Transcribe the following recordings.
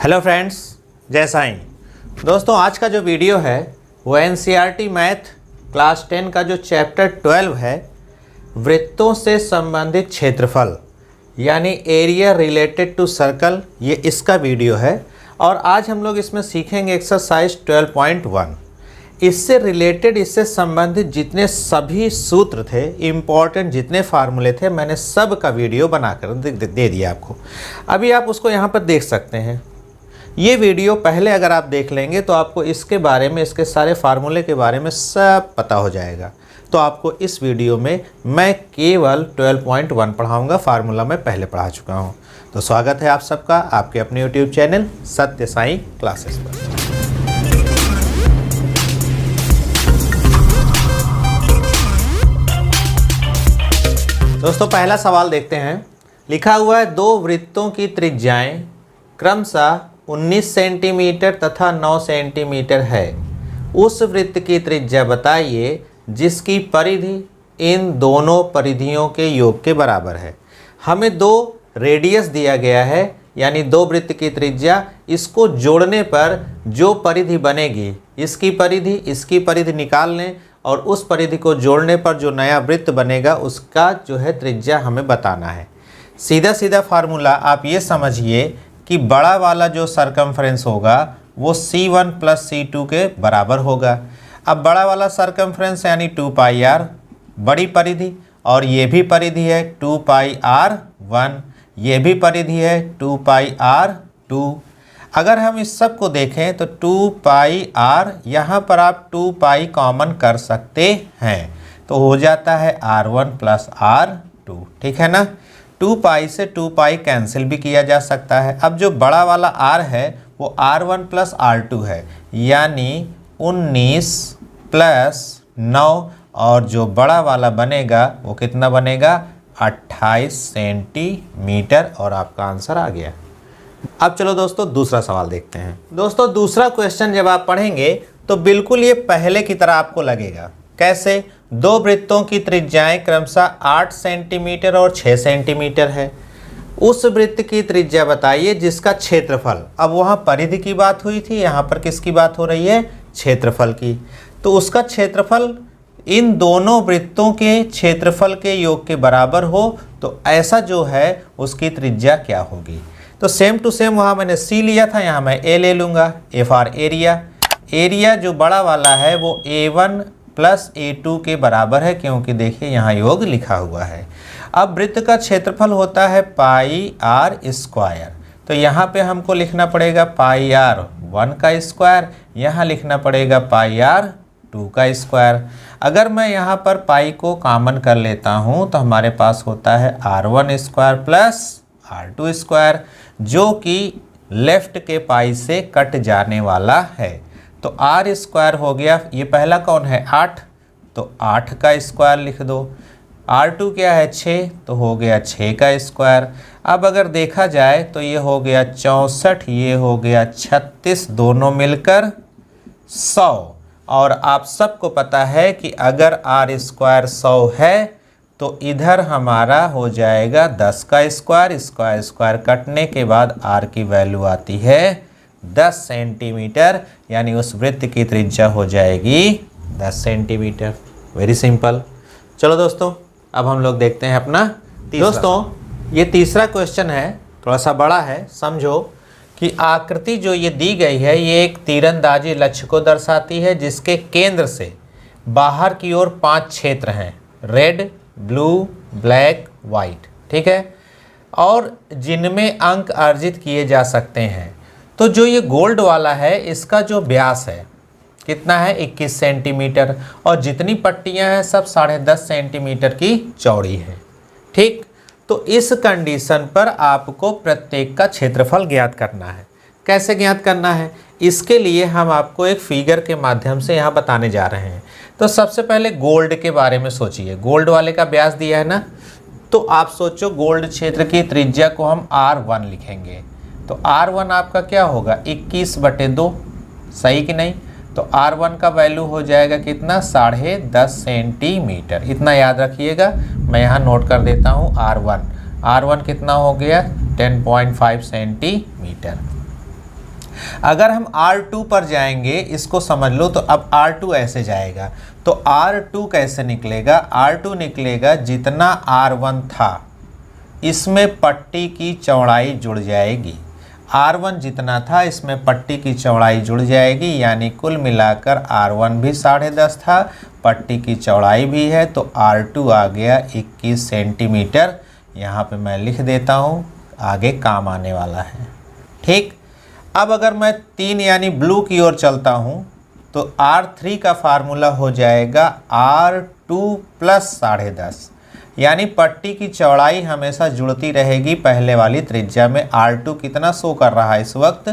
Hello friends, जय साईं। दोस्तों, आज का जो वीडियो है वो एनसीईआरटी मैथ क्लास 10 का जो चैप्टर 12 है, वृत्तों से संबंधित क्षेत्रफल यानी एरिया रिलेटेड टू सर्कल, ये इसका वीडियो है। और आज हम लोग इसमें सीखेंगे एक्सरसाइज 12.1। इससे रिलेटेड, इससे संबंधित जितने सभी सूत्र थे, इम्पॉर्टेंट जितने फार्मूले थे, मैंने सब का वीडियो बनाकर दे दिया आपको। अभी आप उसको यहाँ पर देख सकते हैं। ये वीडियो पहले अगर आप देख लेंगे तो आपको इसके बारे में, इसके सारे फार्मूले के बारे में सब पता हो जाएगा। तो आपको इस वीडियो में मैं केवल 12.1 पढ़ाऊँगा, फार्मूला मैं पहले पढ़ा चुका हूँ। तो स्वागत है आप सबका आपके अपने यूट्यूब चैनल सत्य साईं क्लासेस पर। दोस्तों, पहला सवाल देखते हैं। लिखा हुआ है, दो वृत्तों की त्रिज्याएं क्रमशः 19 सेंटीमीटर तथा 9 सेंटीमीटर है। उस वृत्त की त्रिज्या बताइए जिसकी परिधि इन दोनों परिधियों के योग के बराबर है। हमें दो रेडियस दिया गया है, यानी दो वृत्त की त्रिज्या, इसको जोड़ने पर जो परिधि बनेगी, इसकी परिधि निकाल लें और उस परिधि को जोड़ने पर जो नया वृत्त बनेगा उसका जो है त्रिज्या हमें बताना है। सीधा सीधा फार्मूला आप ये समझिए कि बड़ा वाला जो सरकमफ्रेंस होगा वो C1 प्लस C2 के बराबर होगा। अब बड़ा वाला सरकमफ्रेंस यानी 2πr बड़ी परिधि, और ये भी परिधि है 2πr1, ये भी परिधि है 2πr2। अगर हम इस सब को देखें तो 2πr, यहाँ पर आप 2π कॉमन कर सकते हैं तो हो जाता है r1 प्लस r2, ठीक है ना। 2π से 2π कैंसिल भी किया जा सकता है। अब जो बड़ा वाला r है वो r1 प्लस r2 है, यानी 19 प्लस 9, और जो बड़ा वाला बनेगा वो कितना बनेगा, 28 सेंटीमीटर, और आपका आंसर आ गया। अब चलो दोस्तों दूसरा सवाल देखते हैं। दोस्तों, दूसरा क्वेश्चन जब आप पढ़ेंगे तो बिल्कुल ये पहले की तरह आपको लगेगा। कैसे? दो वृत्तों की त्रिज्याएं क्रमशः 8 सेंटीमीटर और 6 सेंटीमीटर है। उस वृत्त की त्रिज्या बताइए जिसका क्षेत्रफल, अब वहाँ परिधि की बात हुई थी, यहाँ पर किसकी बात हो रही है, क्षेत्रफल की। तो उसका क्षेत्रफल इन दोनों वृत्तों के क्षेत्रफल के योग के बराबर हो, तो ऐसा जो है उसकी त्रिज्या क्या होगी। तो सेम टू सेम वहाँ मैंने C लिया था, यहाँ मैं A ले लूँगा। A for area. एरिया जो बड़ा वाला है वो A1 प्लस A2 के बराबर है, क्योंकि देखिए यहाँ योग लिखा हुआ है। अब वृत्त का क्षेत्रफल होता है πr², तो यहाँ पे हमको लिखना पड़ेगा πr1 का स्क्वायर, यहाँ लिखना पड़ेगा πr2 का स्क्वायर। अगर मैं यहाँ पर पाई को कॉमन कर लेता हूँ तो हमारे पास होता है r1 square plus r2 square, जो कि लेफ्ट के पाई से कट जाने वाला है। तो r स्क्वायर हो गया, ये पहला कौन है 8, तो 8 का स्क्वायर लिख दो। r2 क्या है 6, तो हो गया 6 का स्क्वायर। अब अगर देखा जाए तो ये हो गया 64, ये हो गया 36, दोनों मिलकर 100। और आप सबको पता है कि अगर r स्क्वायर 100 है तो इधर हमारा हो जाएगा 10 का स्क्वायर। स्क्वायर स्क्वायर कटने के बाद r की वैल्यू आती है 10 सेंटीमीटर, यानी उस वृत्त की त्रिज्या हो जाएगी 10 सेंटीमीटर। Very simple. चलो दोस्तों, अब हम लोग देखते हैं अपना दोस्तों, ये तीसरा क्वेश्चन है, थोड़ा सा बड़ा है। समझो कि आकृति जो ये दी गई है ये एक तीरंदाजी लक्ष्य को दर्शाती है, जिसके केंद्र से बाहर की ओर 5 क्षेत्र हैं, रेड, ब्लू, ब्लैक, वाइट, ठीक है, और जिनमें अंक अर्जित किए जा सकते हैं। तो जो ये गोल्ड वाला है इसका जो व्यास है कितना है, 21 सेंटीमीटर, और जितनी पट्टियां हैं सब 10.5 सेंटीमीटर की चौड़ी है, ठीक। तो इस कंडीशन पर आपको प्रत्येक का क्षेत्रफल ज्ञात करना है। कैसे ज्ञात करना है, इसके लिए हम आपको एक फिगर के माध्यम से यहाँ बताने जा रहे हैं। तो सबसे पहले गोल्ड के बारे में सोचिए। गोल्ड वाले का व्यास दिया है ना, तो आप सोचो गोल्ड क्षेत्र की त्रिज्या को हम r1 लिखेंगे। तो r1 आपका क्या होगा, 21/2, सही कि नहीं। तो r1 का वैल्यू हो जाएगा कितना, 10.5 सेंटीमीटर। इतना याद रखिएगा, मैं यहाँ नोट कर देता हूँ। r1 कितना हो गया, 10.5 सेंटीमीटर। अगर हम R2 पर जाएंगे, इसको समझ लो, तो अब R2 ऐसे जाएगा, तो R2 कैसे निकलेगा? R2 निकलेगा जितना R1 था इसमें पट्टी की चौड़ाई जुड़ जाएगी। R1 जितना था इसमें पट्टी की चौड़ाई जुड़ जाएगी, यानी कुल मिलाकर R1 भी 10.5 था, पट्टी की चौड़ाई भी है, तो R2 आ गया 21 सेंटीमीटर। यहाँ पे मैं लिख देता हूँ, आगे काम आने वाला है। ठीक, अब अगर मैं 3 यानी ब्लू की ओर चलता हूँ तो R3 का फार्मूला हो जाएगा R2 प्लस 10.5, यानी पट्टी की चौड़ाई हमेशा जुड़ती रहेगी पहले वाली त्रिज्या में। R2 कितना शो कर रहा है इस वक्त?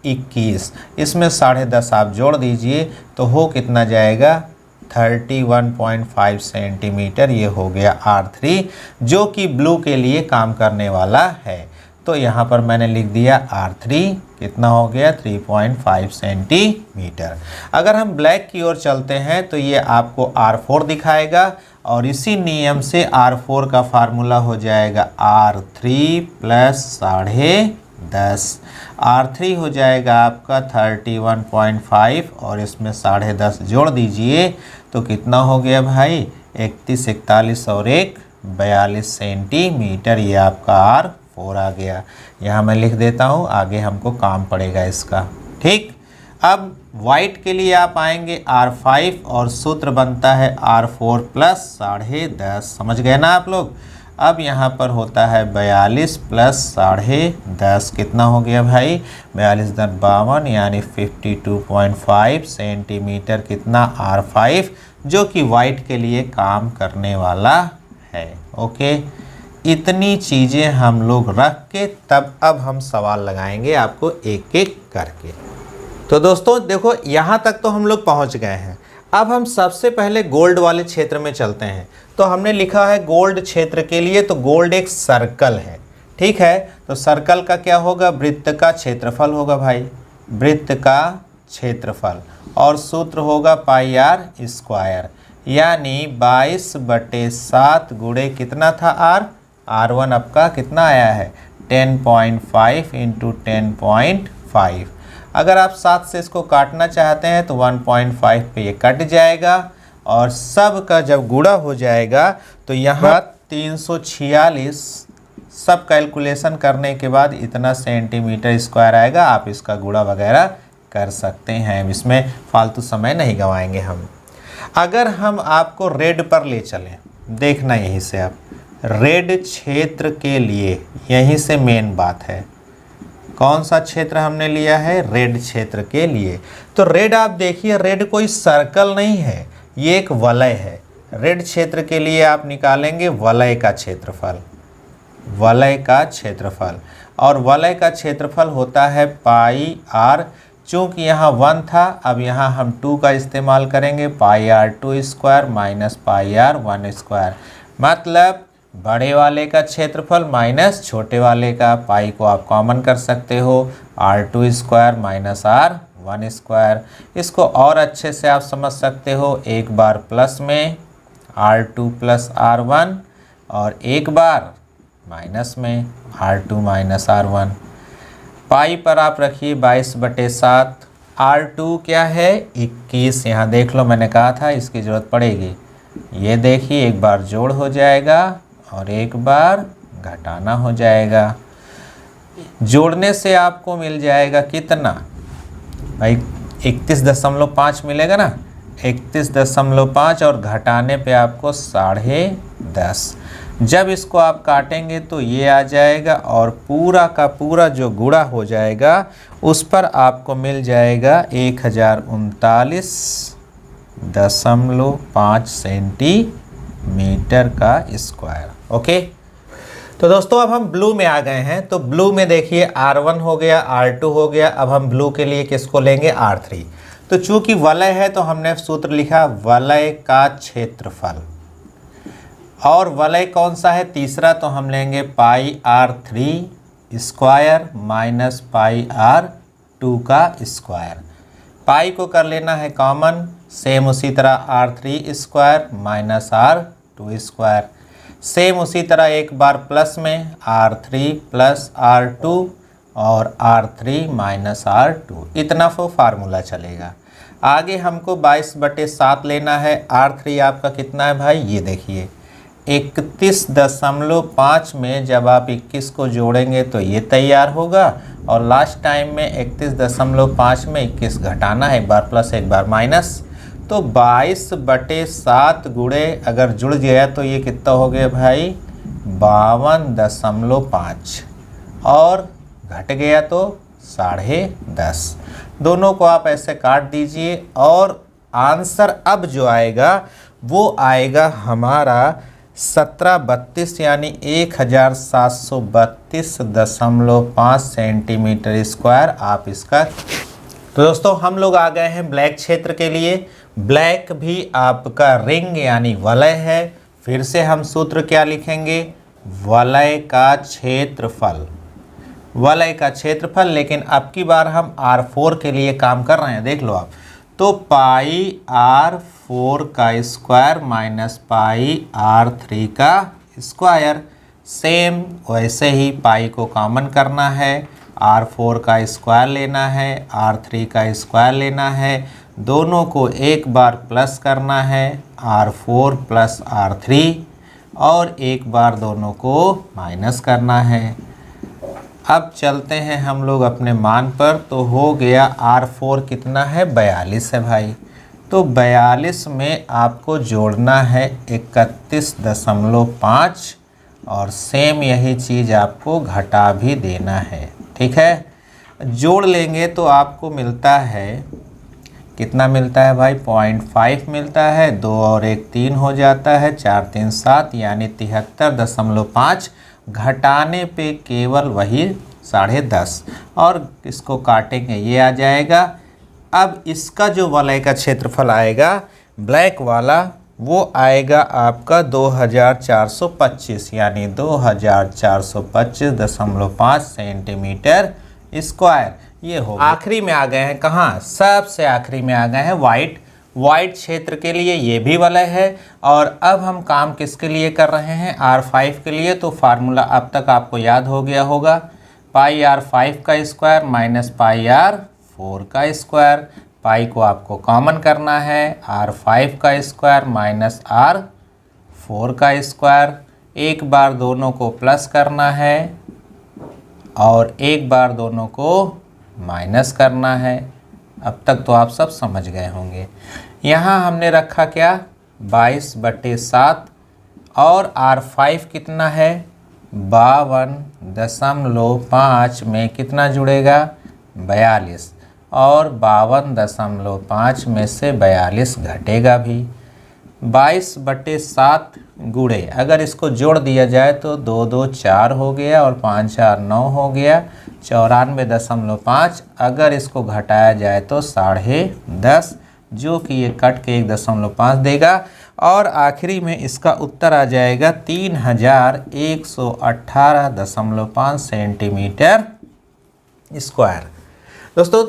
21, इसमें 10.5 आप जोड़ दीजिए तो हो कितना जाएगा? 31.5 सेंटीमीटर। ये हो गया R3, जो कि ब्लू के लिए काम करने वाला है। तो यहाँ पर मैंने लिख दिया R3 कितना हो गया? 3.5 सेंटीमीटर। अगर हम ब्लैक की ओर चलते हैं तो ये आपको R4 दिखाएगा, और इसी नियम से R4 का फार्मूला हो जाएगा R3 प्लस 10.5। R3 हो जाएगा आपका 31.5 और इसमें 10.5 जोड़ दीजिए तो कितना हो गया भाई? 31, 41 और 1 42 सेंटीमीटर। ये आपका R4 आ गया। यहाँ मैं लिख देता हूँ, आगे हमको काम पड़ेगा इसका। ठीक, अब वाइट के लिए आप आएंगे R5 और सूत्र बनता है R4 प्लस 10.5। समझ गए ना आप लोग? अब यहाँ पर होता है 42 प्लस 10.5, कितना हो गया भाई? 42 × 52 यानी 52.5 सेंटीमीटर। कितना? R5, जो कि वाइट के लिए काम करने वाला है। ओके, इतनी चीज़ें हम लोग रख के तब अब हम सवाल लगाएंगे आपको एक एक करके। तो दोस्तों देखो, यहाँ तक तो हम लोग पहुँच गए हैं। अब हम सबसे पहले गोल्ड वाले क्षेत्र में चलते हैं। तो हमने लिखा है गोल्ड क्षेत्र के लिए, तो गोल्ड एक सर्कल है। ठीक है, तो सर्कल का क्या होगा? वृत्त का क्षेत्रफल होगा भाई, वृत्त का क्षेत्रफल, और सूत्र होगा πr², यानी 22/7 गुणे कितना था? R1 आपका कितना आया है? 10.5 × 10.5। अगर आप 7 से इसको काटना चाहते हैं तो 1.5 पे ये कट जाएगा, और सब का जब गुणा हो जाएगा तो यहाँ 346, सब कैलकुलेशन करने के बाद इतना सेंटीमीटर स्क्वायर आएगा। आप इसका गुणा वगैरह कर सकते हैं, इसमें फालतू समय नहीं गंवाएंगे हम। अगर हम आपको रेड पर ले चलें, देखना यहीं से आप, रेड क्षेत्र के लिए यहीं से मेन बात है। कौन सा क्षेत्र हमने लिया है? रेड क्षेत्र के लिए। तो रेड आप देखिए, रेड कोई सर्कल नहीं है, ये एक वलय है। रेड क्षेत्र के लिए आप निकालेंगे वलय का क्षेत्रफल, वलय का क्षेत्रफल, और वलय का क्षेत्रफल होता है πr। चूँकि यहाँ 1 था, अब यहाँ हम 2 का इस्तेमाल करेंगे, πr² माइनस πr1², मतलब बड़े वाले का क्षेत्रफल माइनस छोटे वाले का। पाई को आप कॉमन कर सकते हो, R2² माइनस R1²। इसको और अच्छे से आप समझ सकते हो, एक बार प्लस में R2 प्लस R1 और एक बार माइनस में R2 माइनस R1। पाई पर आप रखिए 22/7। R2 क्या है? 21। यहाँ देख लो, मैंने कहा था इसकी ज़रूरत पड़ेगी। ये देखिए, एक बार जोड़ हो जाएगा और एक बार घटाना हो जाएगा। जोड़ने से आपको मिल जाएगा कितना भाई? 31.5 मिलेगा ना, 31.5, और घटाने पे आपको 10.5। जब इसको आप काटेंगे तो ये आ जाएगा, और पूरा का पूरा जो गुणा हो जाएगा उस पर आपको मिल जाएगा 1039.5 सेंटीमीटर का स्क्वायर। ओके, तो दोस्तों अब हम ब्लू में आ गए हैं। तो ब्लू में देखिए R1 हो गया, R2 हो गया। अब हम ब्लू के लिए किसको लेंगे? R3। तो चूंकि वलय है तो हमने सूत्र लिखा वलय का क्षेत्रफल, और वलय कौन सा है? तीसरा, तो हम लेंगे πr3² माइनस πr2 का स्क्वायर। पाई को कर लेना है कॉमन, सेम उसी तरह R3² माइनस R2²। सेम उसी तरह एक बार प्लस में R3 प्लस R2 और R3 माइनस R2, इतना फार्मूला चलेगा। आगे हमको 22/7 लेना है। R3 आपका कितना है भाई, ये देखिए 31.5 में जब आप 21 को जोड़ेंगे तो ये तैयार होगा, और लास्ट टाइम में 31.5 में 21 घटाना है, एक बार प्लस एक बार माइनस। तो 22/7 गुणे अगर जुड़ गया तो ये कितना हो गया भाई 52.5, और घट गया तो 10.5। दोनों को आप ऐसे काट दीजिए और आंसर अब जो आएगा वो आएगा हमारा 1732 यानी 1732.5 सेंटीमीटर स्क्वायर। आप इसका तो दोस्तों हम लोग आ गए हैं ब्लैक क्षेत्र के लिए। ब्लैक भी आपका रिंग यानी वलय है। फिर से हम सूत्र क्या लिखेंगे, वलय का क्षेत्रफल, वलय का क्षेत्रफल। लेकिन अब की बार हम R4 के लिए काम कर रहे हैं, देख लो आप। तो पाई R4 का स्क्वायर माइनस पाई R3 का स्क्वायर। सेम वैसे ही पाई को कॉमन करना है, R4 का स्क्वायर लेना है, R3 का स्क्वायर लेना है, दोनों को एक बार प्लस करना है, R4 प्लस R3, और एक बार दोनों को माइनस करना है। अब चलते हैं हम लोग अपने मान पर। तो हो गया R4 कितना है 42 है भाई। तो 42 में आपको जोड़ना है 31.5, और सेम यही चीज़ आपको घटा भी देना है, ठीक है। जोड़ लेंगे तो आपको मिलता है, कितना मिलता है भाई 0.5 मिलता है, 2 और 1 3 हो जाता है, 4 3 7 यानी 73.5। घटाने पे केवल वही 10.5, और इसको काटेंगे ये आ जाएगा। अब इसका जो वलय का क्षेत्रफल आएगा ब्लैक वाला वो आएगा आपका 2425 यानी 2425.5 सेंटीमीटर स्क्वायर। ये हो आखिरी में आ गए हैं, कहाँ सबसे आखिरी में आ गए हैं वाइट। वाइट क्षेत्र के लिए ये भी वलय है। और अब हम काम किसके लिए कर रहे हैं, R5 के लिए। तो फार्मूला अब तक आपको याद हो गया होगा, पाई R5 का स्क्वायर माइनस पाई R4 का स्क्वायर। पाई को आपको कॉमन करना है, R5 का स्क्वायर माइनस R4 का स्क्वायर। एक बार दोनों को प्लस करना है और एक बार दोनों को माइनस करना है। अब तक तो आप सब समझ गए होंगे। यहाँ हमने रखा क्या 22/7, और R5 कितना है 52.5 में कितना जुड़ेगा 42, और 52.5 में से 42 घटेगा भी। 22/7 गुणे अगर इसको जोड़ दिया जाए तो 2 2 4 हो गया, और 5 4 9 हो गया, 94.5। अगर इसको घटाया जाए तो 10.5, जो कि ये कट के 1.5 देगा। और आखिरी में इसका उत्तर आ जाएगा 3118.5 सेंटीमीटर स्क्वायर। दोस्तों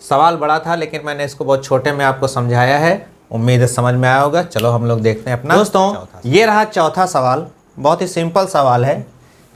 सवाल बड़ा था लेकिन मैंने इसको बहुत छोटे में आपको समझाया है, उम्मीद है समझ में आया होगा। चलो हम लोग देखते हैं अपना। दोस्तों ये रहा चौथा सवाल, बहुत ही सिंपल सवाल है।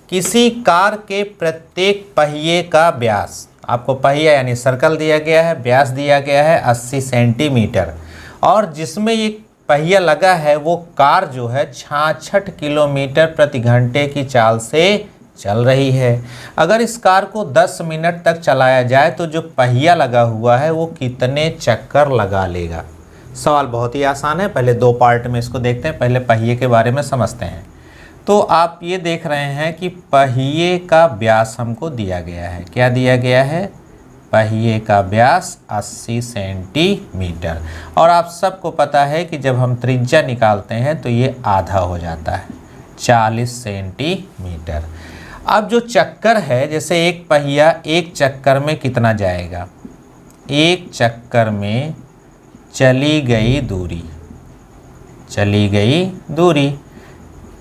किसी कार के प्रत्येक पहिए का व्यास, आपको पहिया यानी सर्कल दिया गया है, व्यास दिया गया है 80 सेंटीमीटर, और जिसमें ये पहिया लगा है वो कार जो है 66 किलोमीटर प्रति घंटे की चाल से चल रही है। अगर इस कार को 10 मिनट तक चलाया जाए तो जो पहिया लगा हुआ है वो कितने चक्कर लगा लेगा। सवाल बहुत ही आसान है, पहले 2 पार्ट में इसको देखते हैं। पहले पहिए के बारे में समझते हैं। तो आप ये देख रहे हैं कि पहिए का व्यास हमको दिया गया है। क्या दिया गया है, पहिए का व्यास 80 सेंटीमीटर, और आप सबको पता है कि जब हम त्रिज्या निकालते हैं तो ये आधा हो जाता है 40 सेंटीमीटर। अब जो चक्कर है, जैसे एक पहिया एक चक्कर में कितना जाएगा, एक चक्कर में चली गई दूरी,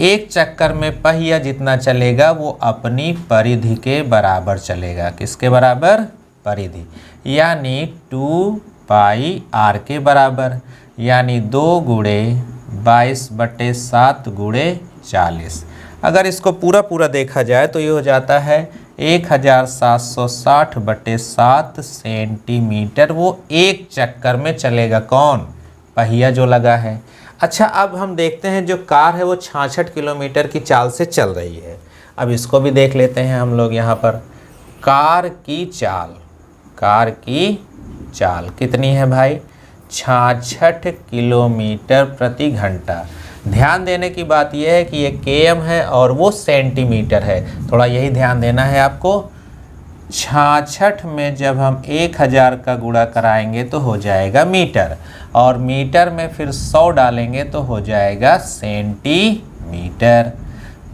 एक चक्कर में पहिया जितना चलेगा वो अपनी परिधि के बराबर चलेगा। किसके बराबर, परिधि, यानी 2πr के बराबर, यानी 2 गुणे 22/7 गुणे 40। अगर इसको पूरा देखा जाए तो ये हो जाता है 1760/7 सेंटीमीटर वो एक चक्कर में चलेगा। कौन? पहिया जो लगा है। अच्छा, अब हम देखते हैं जो कार है वो 66 किलोमीटर की चाल से चल रही है। अब इसको भी देख लेते हैं हम लोग। यहाँ पर कार की चाल कितनी है भाई? 66 किलोमीटर प्रति घंटा। ध्यान देने की बात यह है कि ये km है और वो सेंटीमीटर है, थोड़ा यही ध्यान देना है आपको। 66 में जब हम 1000 का गुणा कराएंगे तो हो जाएगा मीटर, और मीटर में फिर 100 डालेंगे तो हो जाएगा सेंटीमीटर।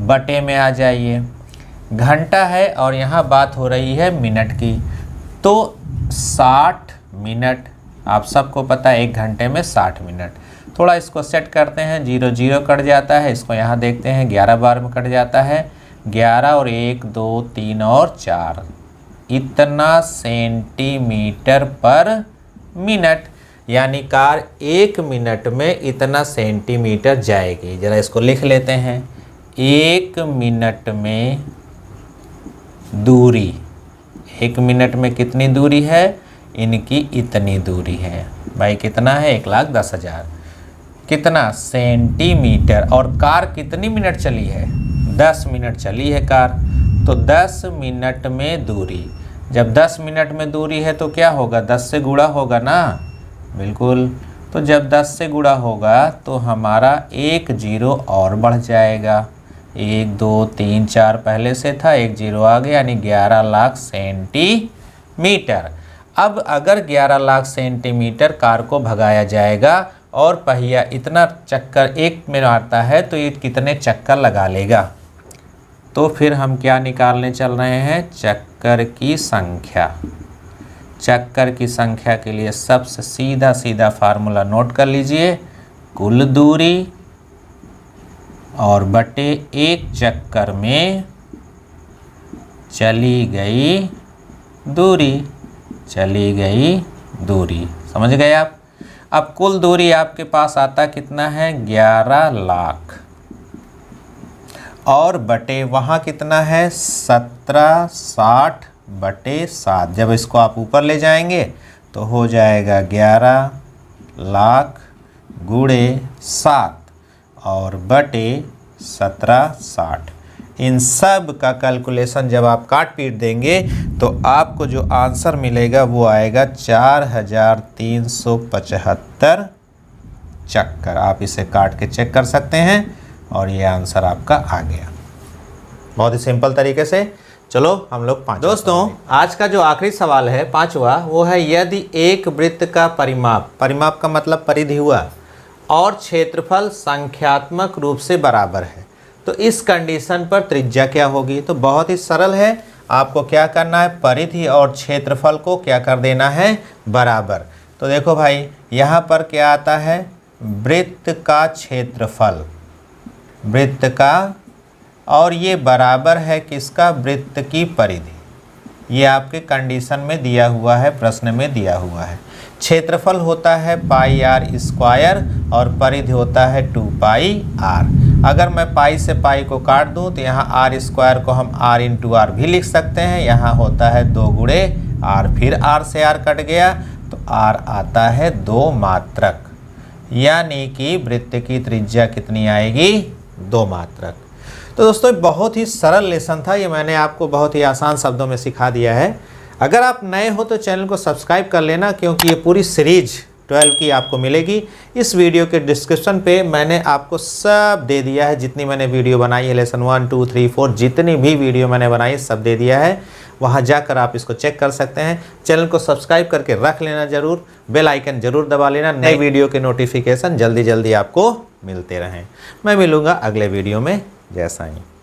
बटे में आ जाइए, घंटा है और यहाँ बात हो रही है मिनट की, तो 60 मिनट। आप सबको पता है 1 घंटे में 60 मिनट। थोड़ा इसको सेट करते हैं, 0 0 कट जाता है। इसको यहाँ देखते हैं 11 बार में कट जाता है। 11 और 1 2 3 और 4, इतना सेंटीमीटर पर मिनट, यानी कार 1 मिनट में इतना सेंटीमीटर जाएगी। ज़रा इसको लिख लेते हैं। 1 मिनट में दूरी, 1 मिनट में कितनी दूरी है? इनकी इतनी दूरी है भाई। कितना है? 1,10,000। कितना? सेंटीमीटर। और कार कितनी मिनट चली है? 10 मिनट चली है कार। तो 10 मिनट में दूरी, जब 10 मिनट में दूरी है तो क्या होगा? 10 से गुणा होगा ना। बिल्कुल। तो जब 10 से गुणा होगा तो हमारा 1 0 और बढ़ जाएगा। 1 2 3 4 पहले से था, 1 0 आ गया, यानी 11 लाख सेंटीमीटर। अब अगर 11 लाख सेंटीमीटर कार को भगाया जाएगा और पहिया इतना चक्कर 1 में मारता है तो ये कितने चक्कर लगा लेगा? तो फिर हम क्या निकालने चल रहे हैं? चक्कर की संख्या। चक्कर की संख्या के लिए सबसे सीधा फार्मूला नोट कर लीजिए। कुल दूरी और बटे 1 चक्कर में चली गई दूरी। समझ गए आप? अब कुल दूरी आपके पास आता कितना है? 11 लाख, और बटे वहाँ कितना है? 1760/7। जब इसको आप ऊपर ले जाएंगे तो हो जाएगा 11 लाख गुणे 7 और बटे 1760। इन सब का कैलकुलेशन जब आप काट पीट देंगे तो आपको जो आंसर मिलेगा वो आएगा 4375 चक्कर। आप इसे काट के चेक कर सकते हैं और ये आंसर आपका आ गया, बहुत ही सिंपल तरीके से। चलो हम लोग 5। दोस्तों, आज का जो आखिरी सवाल है 5वां, वो है यदि एक वृत्त का परिमाप का मतलब परिधि हुआ, और क्षेत्रफल संख्यात्मक रूप से बराबर है तो इस कंडीशन पर त्रिज्या क्या होगी? तो बहुत ही सरल है, आपको क्या करना है? परिधि और क्षेत्रफल को क्या कर देना है? बराबर। तो देखो भाई, यहाँ पर क्या आता है? वृत्त का क्षेत्रफल, वृत्त का, और ये बराबर है किसका? वृत्त की परिधि। ये आपके कंडीशन में दिया हुआ है, प्रश्न में दिया हुआ है। क्षेत्रफल होता है πr² और परिधि होता है 2πr। अगर मैं पाई से पाई को काट दूं तो यहाँ r² को हम r × r भी लिख सकते हैं। यहाँ होता है 2 गुणे r, फिर r से r कट गया तो r आता है 2 मात्रक, यानी कि वृत्त की त्रिज्या कितनी आएगी? 2 मात्रक। तो दोस्तों, बहुत ही सरल लेसन था ये, मैंने आपको बहुत ही आसान शब्दों में सिखा दिया है। अगर आप नए हो तो चैनल को सब्सक्राइब कर लेना, क्योंकि ये पूरी सीरीज 12 की आपको मिलेगी। इस वीडियो के डिस्क्रिप्शन पे मैंने आपको सब दे दिया है, जितनी मैंने वीडियो बनाई है, लेसन 1 2 3 4 जितनी भी वीडियो मैंने बनाई सब दे दिया है। वहाँ जाकर आप इसको चेक कर सकते हैं। चैनल को सब्सक्राइब करके रख लेना ज़रूर, बेल आइकन ज़रूर दबा लेना, नए वीडियो के नोटिफिकेशन जल्दी आपको मिलते रहें। मैं मिलूँगा अगले वीडियो में। जय साईं।